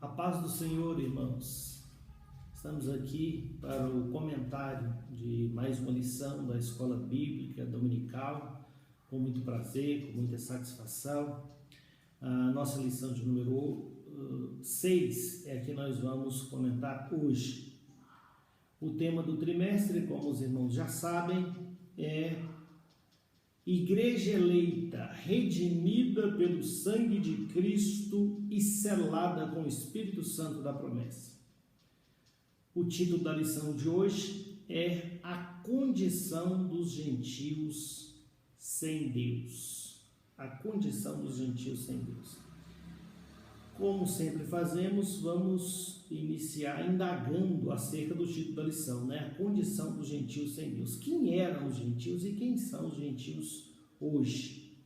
A paz do Senhor, irmãos. Estamos aqui para o comentário de mais uma lição da Escola Bíblica Dominical, com muito prazer, com muita satisfação. A nossa lição de número 6 é a que nós vamos comentar hoje. O tema do trimestre, como os irmãos já sabem, é Igreja eleita, redimida pelo sangue de Cristo e selada com o Espírito Santo da promessa. O título da lição de hoje é A condição dos gentios sem Deus. A condição dos gentios sem Deus. Como sempre fazemos, vamos iniciar indagando acerca do título da lição, né? A condição dos gentios sem Deus. Quem eram os gentios e quem são os gentios hoje?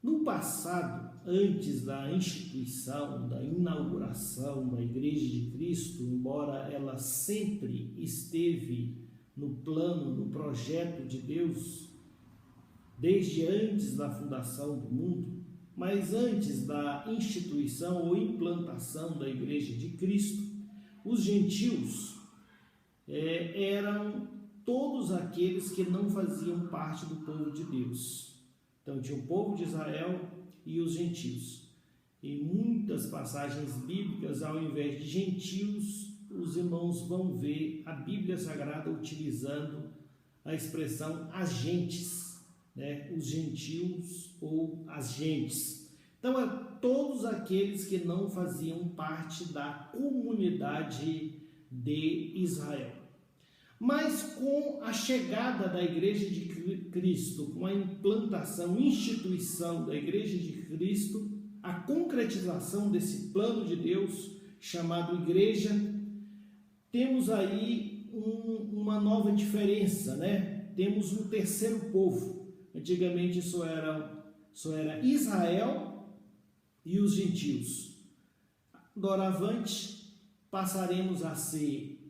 No passado, antes da instituição, da inauguração da Igreja de Cristo, embora ela sempre esteve no plano, no projeto de Deus, desde antes da fundação do mundo, mas antes da instituição ou implantação da Igreja de Cristo, os gentios eram todos aqueles que não faziam parte do povo de Deus. Então tinha o povo de Israel e os gentios. Em muitas passagens bíblicas, ao invés de gentios, os irmãos vão ver a Bíblia Sagrada utilizando a expressão as gentes, né? Os gentios ou as gentes. Então, todos aqueles que não faziam parte da comunidade de Israel. Mas com a chegada da Igreja de Cristo, com a implantação, instituição da Igreja de Cristo, a concretização desse plano de Deus chamado Igreja, temos aí uma nova diferença, né? Temos um terceiro povo. Antigamente só era Israel e os gentios. Doravante passaremos a ser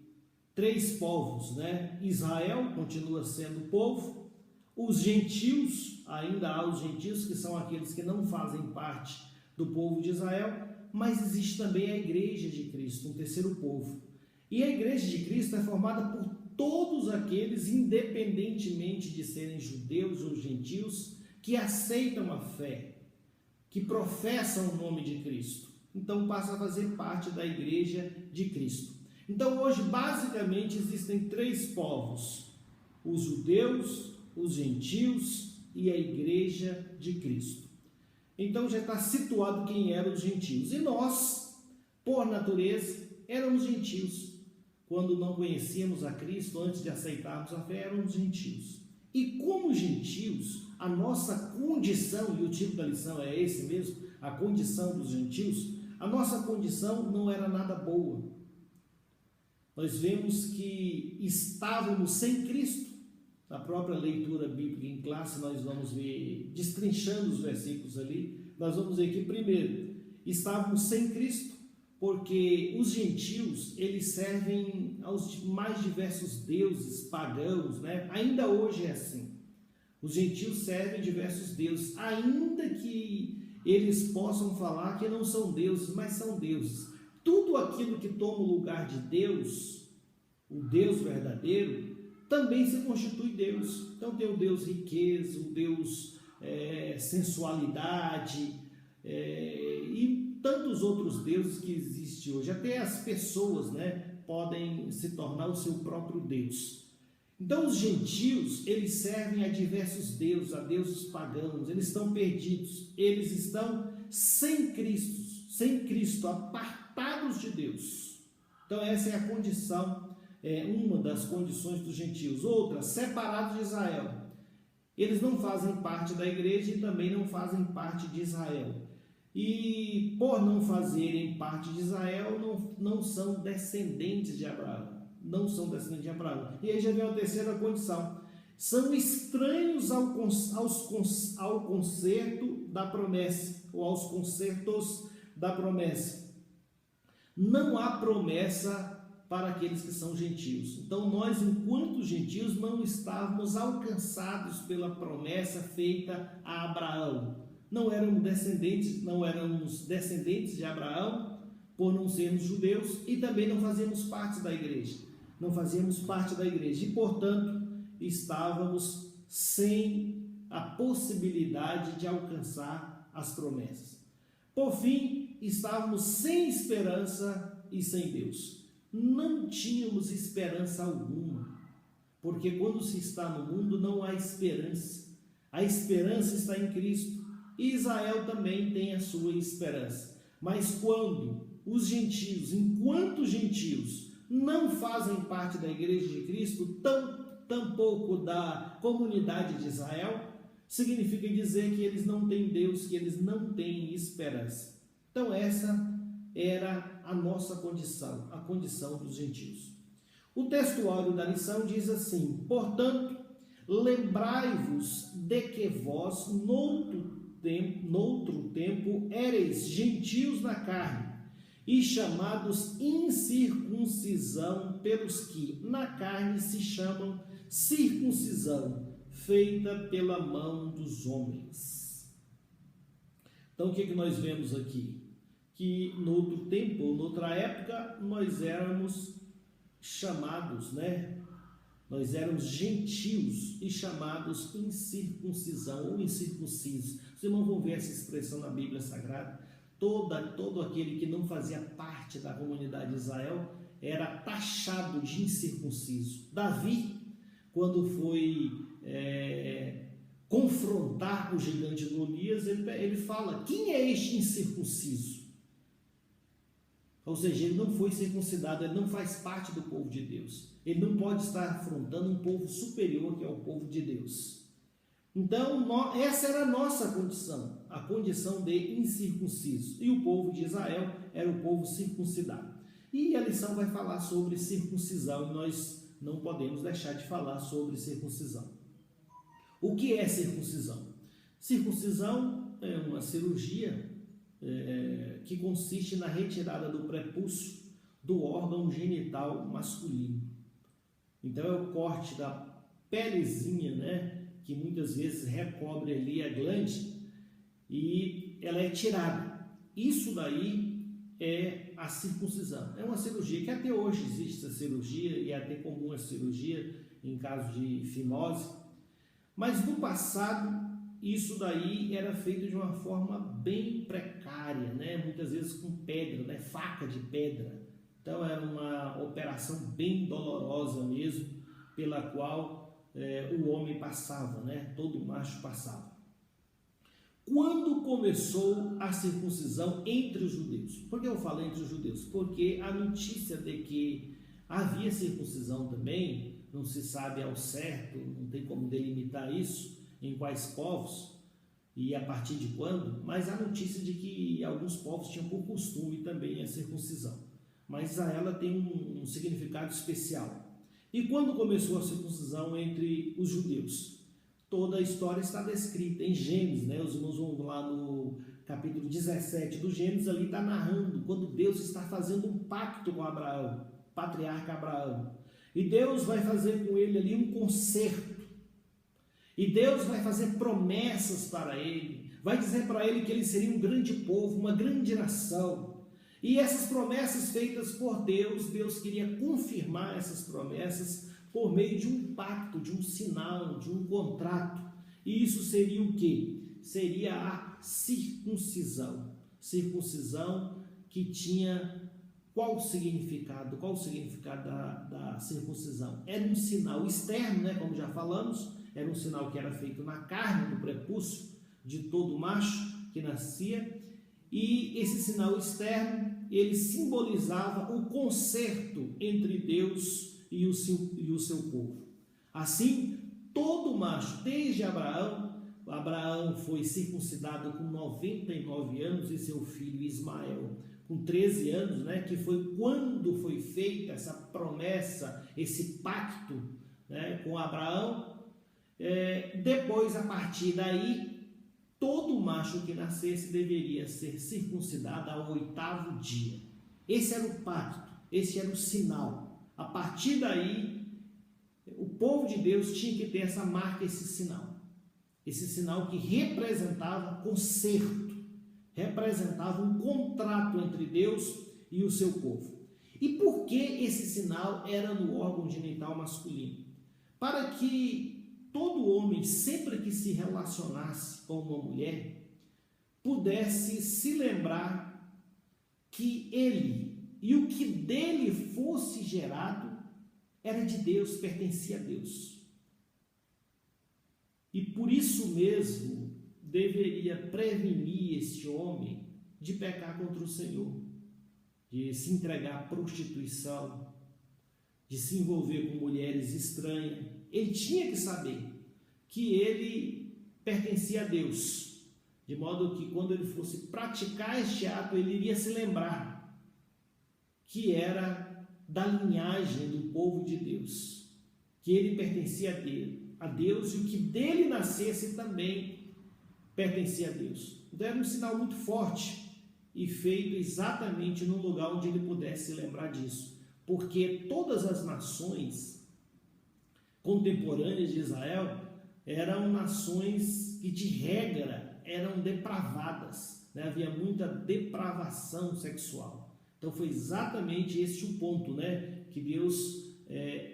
três povos, né? Israel continua sendo povo, os gentios, ainda há os gentios que são aqueles que não fazem parte do povo de Israel, mas existe também a Igreja de Cristo, um terceiro povo. E a Igreja de Cristo é formada por todos aqueles, independentemente de serem judeus ou gentios, que aceitam a fé, que professam o nome de Cristo. Então passa a fazer parte da Igreja de Cristo. Então hoje basicamente existem três povos: os judeus, os gentios e a Igreja de Cristo. Então já está situado quem eram os gentios. E nós, por natureza, éramos gentios. Quando não conhecíamos a Cristo, antes de aceitarmos a fé, éramos gentios. E como gentios, a nossa condição, e o título da lição é esse mesmo, a condição dos gentios, a nossa condição não era nada boa. Nós vemos que estávamos sem Cristo. Na própria leitura bíblica em classe, nós vamos ver, destrinchando os versículos ali, nós vamos ver que, primeiro, estávamos sem Cristo, porque os gentios, eles servem aos mais diversos deuses pagãos, né? Ainda hoje é assim. Os gentios servem diversos deuses, ainda que eles possam falar que não são deuses, mas são deuses. Tudo aquilo que toma o lugar de Deus, o Deus verdadeiro, também se constitui Deus. Então tem o Deus riqueza, o Deus sensualidade, e tantos outros deuses que existem hoje. Até as pessoas, né, podem se tornar o seu próprio Deus. Então os gentios, eles servem a diversos deuses, a deuses pagãos. Eles estão perdidos, eles estão sem Cristo, apartados de Deus. Então essa é a condição, uma das condições dos gentios. Outra, separados de Israel. Eles não fazem parte da igreja e também não fazem parte de Israel. E por não fazerem parte de Israel, não são descendentes de Abraão. Não são descendentes de Abraão. E aí já vem a terceira condição. São estranhos ao concerto da promessa, ou aos concertos da promessa. Não há promessa para aqueles que são gentios. Então nós, enquanto gentios, não estávamos alcançados pela promessa feita a Abraão. Não éramos descendentes de Abraão, por não sermos judeus e também não fazíamos parte da igreja. Não fazíamos parte da igreja e, portanto, estávamos sem a possibilidade de alcançar as promessas. Por fim, estávamos sem esperança e sem Deus. Não tínhamos esperança alguma, porque quando se está no mundo não há esperança. A esperança está em Cristo. E Israel também tem a sua esperança. Mas quando os gentios, enquanto gentios, não fazem parte da igreja de Cristo, tampouco da comunidade de Israel, significa dizer que eles não têm Deus, que eles não têm esperança. Então essa era a nossa condição, a condição dos gentios. O textuário da lição diz assim: portanto, lembrai-vos de que vós, noutro tempo, éreis gentios na carne, e chamados incircuncisão pelos que na carne se chamam circuncisão, feita pela mão dos homens. Então o que nós vemos aqui? Que no outro tempo, ou noutra época, nós éramos chamados, nós éramos gentios e chamados incircuncisão ou incircuncisos. Os irmãos vão ver essa expressão na Bíblia Sagrada. Todo aquele que não fazia parte da comunidade de Israel era taxado de incircunciso. Davi, quando foi confrontar o gigante Golias, ele fala: quem é este incircunciso? Ou seja, ele não foi circuncidado, ele não faz parte do povo de Deus. Ele não pode estar afrontando um povo superior, que é o povo de Deus. Então, essa era a nossa condição, a condição de incircunciso. E o povo de Israel era o povo circuncidado. E a lição vai falar sobre circuncisão, e nós não podemos deixar de falar sobre circuncisão. O que é circuncisão? Circuncisão é uma cirurgia que consiste na retirada do prepúcio do órgão genital masculino. Então é o corte da pelezinha, que muitas vezes recobre ali a glande, e ela é tirada. Isso daí é a circuncisão. É uma cirurgia que até hoje existe, a cirurgia, e é até comum a cirurgia em caso de fimose. Mas no passado, isso daí era feito de uma forma bem precária, muitas vezes com pedra, faca de pedra. Então era uma operação bem dolorosa mesmo, pela qual o homem passava, todo macho passava. Quando começou a circuncisão entre os judeus? Por que eu falo entre os judeus? Porque a notícia de que havia circuncisão também, não se sabe ao certo, não tem como delimitar isso, em quais povos e a partir de quando, mas a notícia de que alguns povos tinham por costume também a circuncisão. Mas ela tem um significado especial. E quando começou a circuncisão entre os judeus? Toda a história está descrita em Gênesis, Os irmãos vão lá no capítulo 17 do Gênesis, ali está narrando quando Deus está fazendo um pacto com Abraão, patriarca Abraão. E Deus vai fazer com ele ali um concerto. E Deus vai fazer promessas para ele, vai dizer para ele que ele seria um grande povo, uma grande nação. E essas promessas feitas por Deus, Deus queria confirmar essas promessas por meio de um pacto, de um sinal, de um contrato. E isso seria o quê? Seria a circuncisão. Circuncisão que tinha qual o significado? Qual o significado da circuncisão? Era um sinal externo, como já falamos, era um sinal que era feito na carne, no prepúcio de todo macho que nascia. E esse sinal externo, ele simbolizava o concerto entre Deus e o seu povo. Assim, todo macho, desde Abraão foi circuncidado com 99 anos e seu filho Ismael com 13 anos, que foi quando foi feita essa promessa, esse pacto, com Abraão. Depois, a partir daí, todo macho que nascesse deveria ser circuncidado ao 8º dia. Esse era o pacto, esse era o sinal. A partir daí, o povo de Deus tinha que ter essa marca, esse sinal que representava concerto, representava um contrato entre Deus e o seu povo. E por que esse sinal era no órgão genital masculino? Para que todo homem, sempre que se relacionasse com uma mulher, pudesse se lembrar que ele e o que dele fosse gerado era de Deus, pertencia a Deus. E por isso mesmo deveria prevenir este homem de pecar contra o Senhor, de se entregar à prostituição, de se envolver com mulheres estranhas. Ele tinha que saber que ele pertencia a Deus, de modo que quando ele fosse praticar este ato, ele iria se lembrar que era da linhagem do povo de Deus, que ele pertencia a Deus e o que dele nascesse também pertencia a Deus. Então era um sinal muito forte e feito exatamente no lugar onde ele pudesse se lembrar disso, porque todas as nações contemporâneas de Israel eram nações que de regra eram depravadas, né? Havia muita depravação sexual. Então foi exatamente esse o ponto, né? Que Deus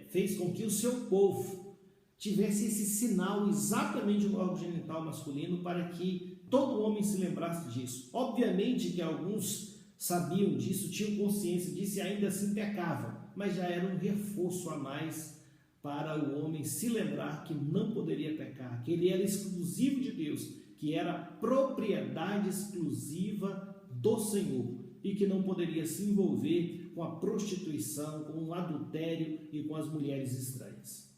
fez com que o seu povo tivesse esse sinal exatamente no órgão genital masculino para que todo homem se lembrasse disso. Obviamente que alguns sabiam disso, tinham consciência disso e ainda assim pecavam, mas já era um reforço a mais para o homem se lembrar que não poderia pecar, que ele era exclusivo de Deus, que era propriedade exclusiva do Senhor e que não poderia se envolver com a prostituição, com o adultério e com as mulheres estranhas.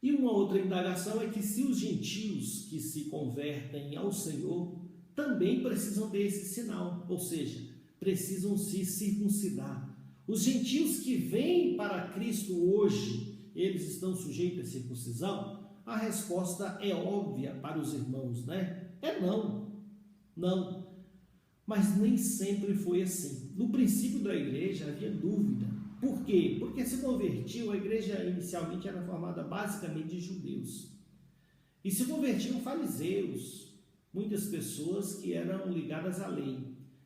E uma outra indagação é que se os gentios que se convertem ao Senhor também precisam ter esse sinal, ou seja, precisam se circuncidar. Os gentios que vêm para Cristo hoje, eles estão sujeitos à circuncisão? A resposta é óbvia para os irmãos, né? É não. Não. Mas nem sempre foi assim. No princípio da igreja havia dúvida. Por quê? Porque se convertiu, a igreja inicialmente era formada basicamente de judeus. E se convertiam fariseus, muitas pessoas que eram ligadas à lei.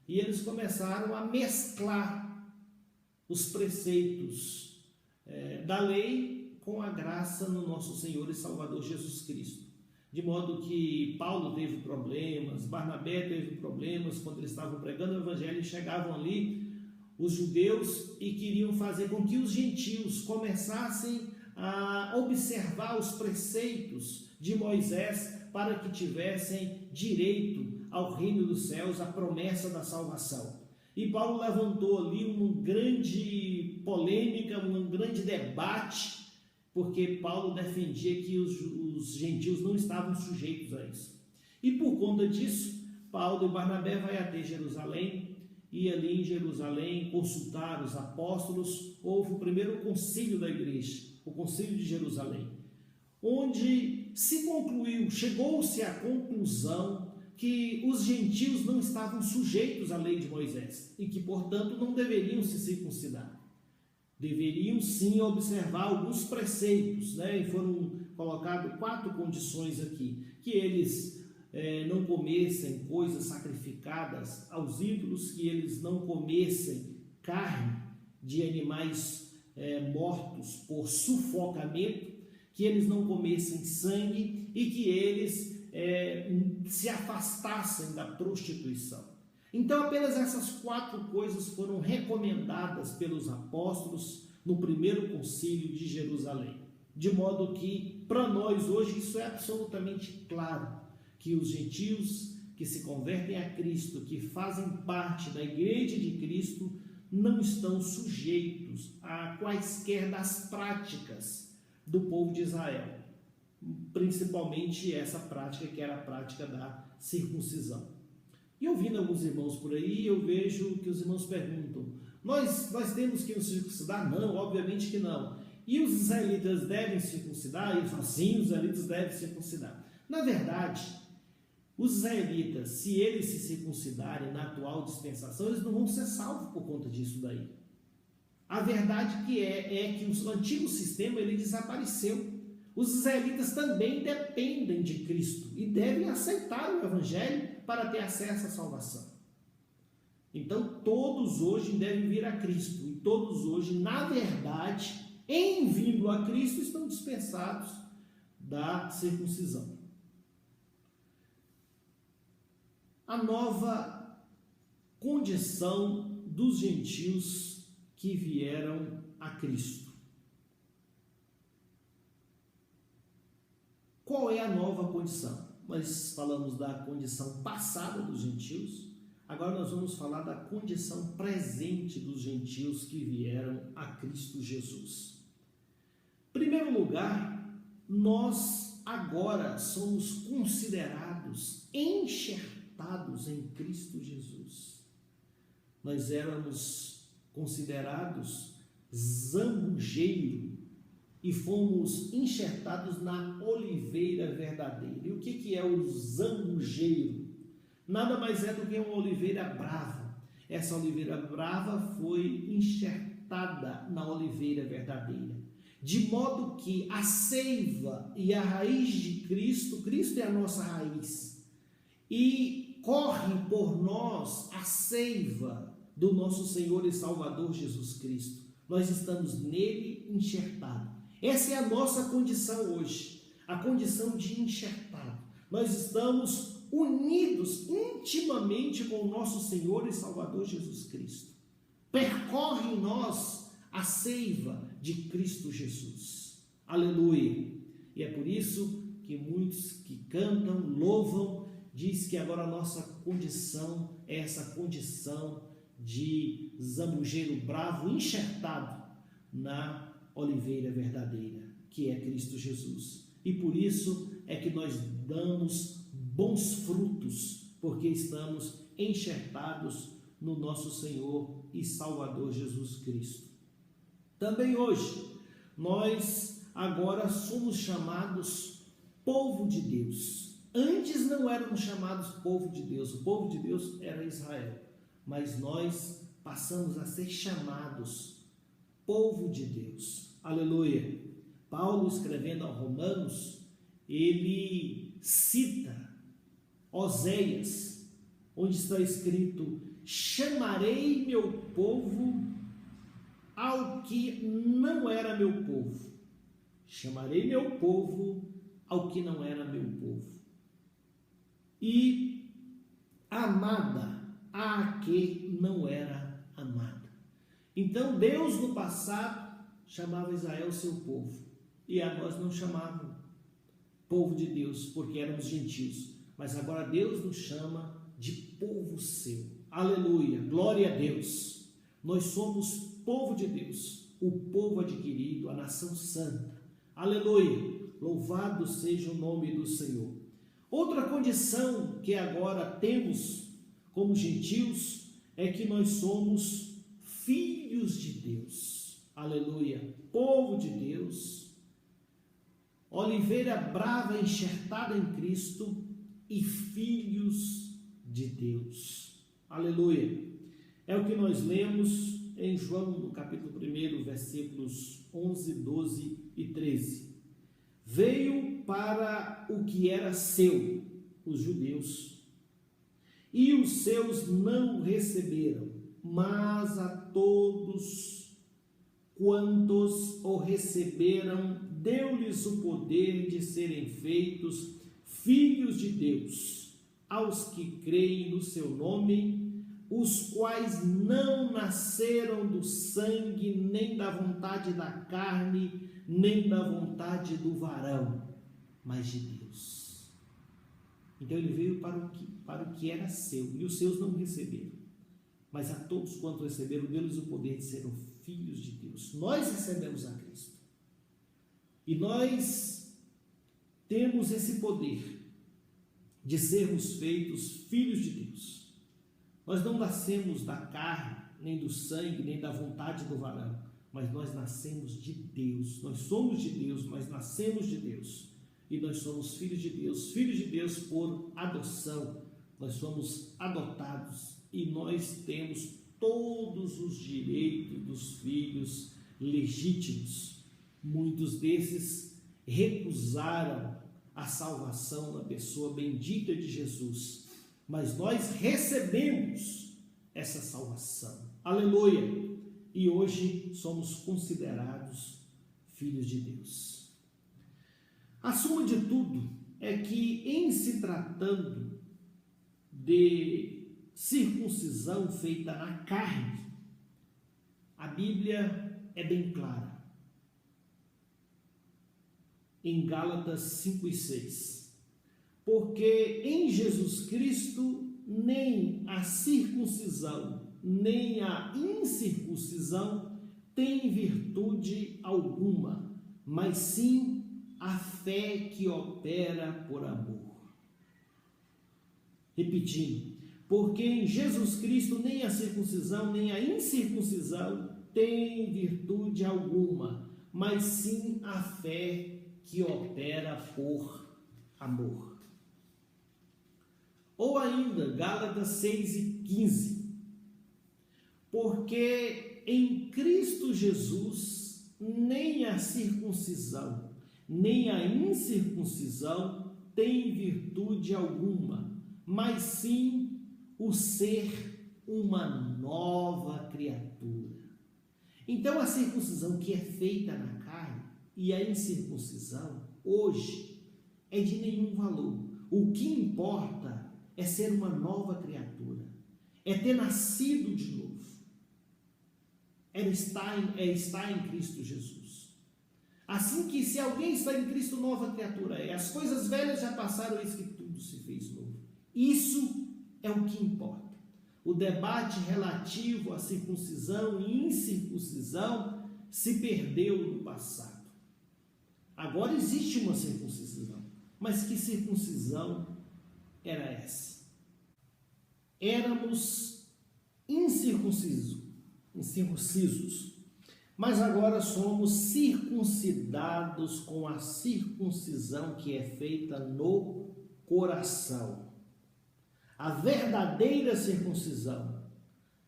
E eles começaram a mesclar os preceitos da lei com a graça no nosso Senhor e Salvador Jesus Cristo. De modo que Paulo teve problemas, Barnabé teve problemas quando eles estavam pregando o evangelho e chegavam ali os judeus e queriam fazer com que os gentios começassem a observar os preceitos de Moisés para que tivessem direito ao reino dos céus, a promessa da salvação. E Paulo levantou ali uma grande polêmica, um grande debate, porque Paulo defendia que os gentios não estavam sujeitos a isso. E por conta disso, Paulo e Barnabé vai até Jerusalém, e ali em Jerusalém consultar os apóstolos. Houve o primeiro concílio da igreja, o concílio de Jerusalém, onde se concluiu, chegou-se à conclusão que os gentios não estavam sujeitos à lei de Moisés e que, portanto, não deveriam se circuncidar. Deveriam sim observar alguns preceitos, né? E foram colocadas 4 condições aqui: que eles não comessem coisas sacrificadas aos ídolos, que eles não comessem carne de animais mortos por sufocamento, que eles não comessem sangue e que eles se afastassem da prostituição. Então apenas essas 4 coisas foram recomendadas pelos apóstolos no primeiro concílio de Jerusalém, de modo que para nós hoje isso é absolutamente claro, que os gentios que se convertem a Cristo, que fazem parte da igreja de Cristo, não estão sujeitos a quaisquer das práticas do povo de Israel, principalmente essa prática que era a prática da circuncisão. E ouvindo alguns irmãos por aí, eu vejo que os irmãos perguntam: nós temos que nos circuncidar? Não, obviamente que não. E os israelitas devem circuncidar? Eles falam: sim, os israelitas devem circuncidar. Na verdade, os israelitas, se eles se circuncidarem na atual dispensação, eles não vão ser salvos por conta disso daí. A verdade que é que o antigo sistema ele desapareceu. Os israelitas também dependem de Cristo e devem aceitar o evangelho para ter acesso à salvação. Então todos hoje devem vir a Cristo, e todos hoje, na verdade, em vindo a Cristo, estão dispensados da circuncisão. A nova condição dos gentios que vieram a Cristo. Qual é a nova condição? Nós falamos da condição passada dos gentios, agora nós vamos falar da condição presente dos gentios que vieram a Cristo Jesus. Em primeiro lugar, nós agora somos considerados enxertados em Cristo Jesus. Nós éramos considerados zambujeiro e fomos enxertados na oliveira verdadeira. E o que é o zambujeiro? Nada mais é do que uma oliveira brava. Essa oliveira brava foi enxertada na oliveira verdadeira, de modo que a seiva e a raiz de Cristo, Cristo é a nossa raiz, e corre por nós a seiva do nosso Senhor e Salvador Jesus Cristo. Nós estamos nele enxertados. Essa é a nossa condição hoje, a condição de enxertado. Nós estamos unidos intimamente com o nosso Senhor e Salvador Jesus Cristo. Percorre em nós a seiva de Cristo Jesus. Aleluia! E é por isso que muitos que cantam, louvam, diz que agora a nossa condição é essa condição de zambujeiro bravo enxertado na oliveira verdadeira, que é Cristo Jesus. E por isso é que nós damos bons frutos, porque estamos enxertados no nosso Senhor e Salvador Jesus Cristo. Também hoje, nós agora somos chamados povo de Deus. Antes não éramos chamados povo de Deus, o povo de Deus era Israel, mas nós passamos a ser chamados povo de Deus. Aleluia! Paulo, escrevendo aos Romanos, ele cita Oséias, onde está escrito: chamarei meu povo ao que não era meu povo. Chamarei meu povo ao que não era meu povo. E amada a que não era amada. Então Deus no passado chamava Israel seu povo, e a nós não chamava povo de Deus, porque éramos gentios, mas agora Deus nos chama de povo seu. Aleluia, glória a Deus. Nós somos povo de Deus, o povo adquirido, a nação santa. Aleluia, louvado seja o nome do Senhor. Outra condição que agora temos como gentios é que nós somos filhos de Deus. Aleluia, povo de Deus, oliveira brava enxertada em Cristo e filhos de Deus. Aleluia. É o que nós lemos em João, no capítulo 1, versículos 11, 12 e 13. Veio para o que era seu, os judeus, e os seus não o receberam, mas a todos quantos o receberam, deu-lhes o poder de serem feitos filhos de Deus, aos que creem no seu nome, os quais não nasceram do sangue, nem da vontade da carne, nem da vontade do varão, mas de Deus. Então ele veio para o que era seu, e os seus não receberam. Mas a todos quanto receberam, deu-lhes o poder de serem filhos de Deus. Nós recebemos a Cristo. E nós temos esse poder de sermos feitos filhos de Deus. Nós não nascemos da carne, nem do sangue, nem da vontade do varão, mas nós nascemos de Deus. Nós somos de Deus, mas nascemos de Deus. E nós somos filhos de Deus por adoção. Nós somos adotados e nós temos todos os direitos dos filhos legítimos. Muitos desses recusaram a salvação na pessoa bendita de Jesus, mas nós recebemos essa salvação. Aleluia! E hoje somos considerados filhos de Deus. A suma de tudo é que, em se tratando de circuncisão feita na carne, a Bíblia é bem clara. Em Gálatas 5:6. Porque em Jesus Cristo nem a circuncisão, nem a incircuncisão tem virtude alguma, mas sim a fé que opera por amor. Repetindo, porque em Jesus Cristo nem a circuncisão, nem a incircuncisão tem virtude alguma, mas sim a fé que opera por amor. Ou ainda, Gálatas 6:15. Porque em Cristo Jesus nem a circuncisão, nem a incircuncisão tem virtude alguma, mas sim o ser uma nova criatura. Então a circuncisão que é feita na carne e a incircuncisão hoje é de nenhum valor. O que importa é ser uma nova criatura, é ter nascido de novo, é estar em Cristo Jesus. Assim que se alguém está em Cristo, nova criatura é. As coisas velhas já passaram, eis que tudo se fez novo. Isso é o que importa. O debate relativo à circuncisão e incircuncisão se perdeu no passado. Agora existe uma circuncisão, mas que circuncisão era essa? Éramos incircuncisos, mas agora somos circuncidados com a circuncisão que é feita no coração. A verdadeira circuncisão,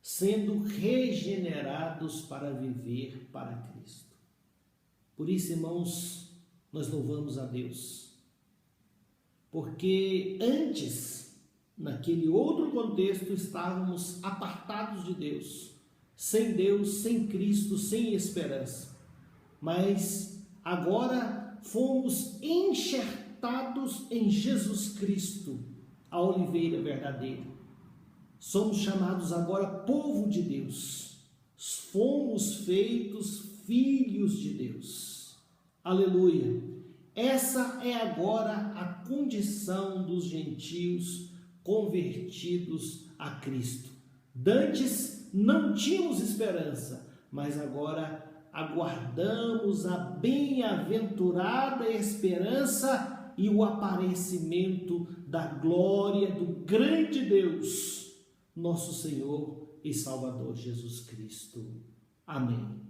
sendo regenerados para viver para Cristo. Por isso, irmãos, nós louvamos a Deus. Porque antes, naquele outro contexto, estávamos apartados de Deus, sem Cristo, sem esperança. Mas agora fomos enxertados em Jesus Cristo, a oliveira verdadeira. Somos chamados agora povo de Deus. Fomos feitos filhos de Deus. Aleluia! Essa é agora a condição dos gentios convertidos a Cristo. Dantes não tínhamos esperança, mas agora aguardamos a bem-aventurada esperança e o aparecimento da glória do grande Deus, nosso Senhor e Salvador Jesus Cristo. Amém.